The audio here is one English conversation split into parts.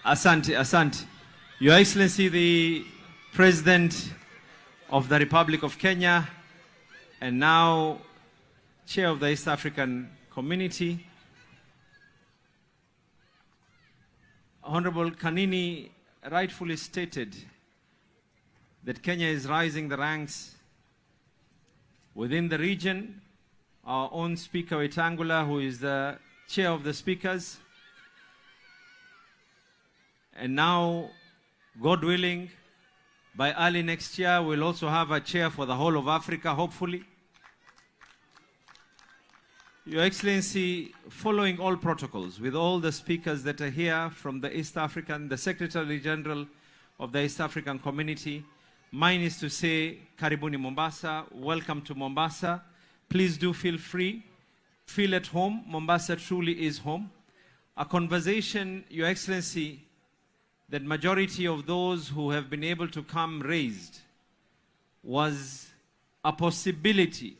Asante, Asante. Your Excellency, the President of the Republic of Kenya, and now Chair of the East African Community, Honorable Kanini rightfully stated that Kenya is rising the ranks within the region. Our own Speaker Wetangula, who is the Chair of the Speakers, and now, God willing, by early next year, we'll also have a chair for the whole of Africa, hopefully. Your Excellency, following all protocols, with all the speakers that are here from the East African, the Secretary General of the East African Community, mine is to say, Karibuni Mombasa, welcome to Mombasa. Please do feel free, feel at home. Mombasa truly is home. A conversation, Your Excellency, that majority of those who have been able to come raised was a possibility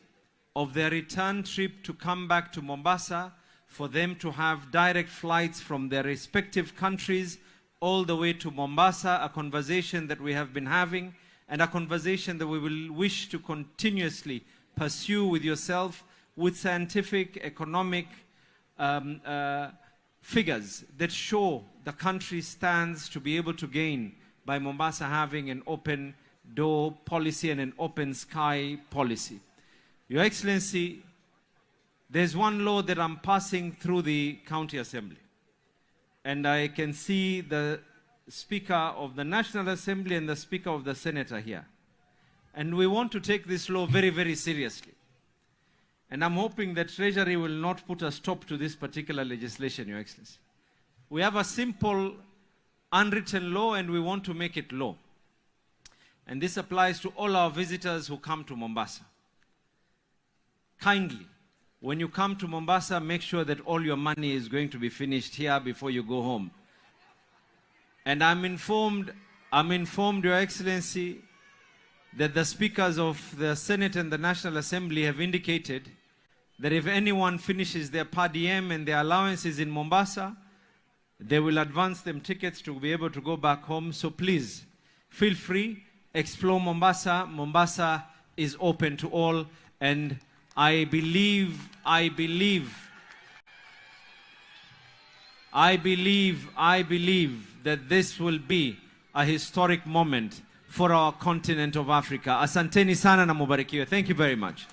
of their return trip to come back to Mombasa, for them to have direct flights from their respective countries all the way to Mombasa, a conversation that we have been having, and a conversation that we will wish to continuously pursue with yourself, with scientific, economic figures that show the country stands to be able to gain by Mombasa having an open door policy and an open sky policy. Your Excellency, there's one law that I'm passing through the County Assembly, and I can see the Speaker of the National Assembly and the Speaker of the Senate are here. And we want to take this law very, very seriously. And I'm hoping that Treasury will not put a stop to this particular legislation, Your Excellency. We have a simple, unwritten law, and we want to make it law. And this applies to all our visitors who come to Mombasa. Kindly, when you come to Mombasa, make sure that all your money is going to be finished here before you go home. And I'm informed, Your Excellency, that the speakers of the Senate and the National Assembly have indicated that if anyone finishes their per diem and their allowances in Mombasa, they will advance them tickets to be able to go back home. So please, feel free, explore Mombasa. Mombasa is open to all, and I believe that this will be a historic moment for our continent of Africa. Asanteni sana na mubarikiwe. Thank you very much.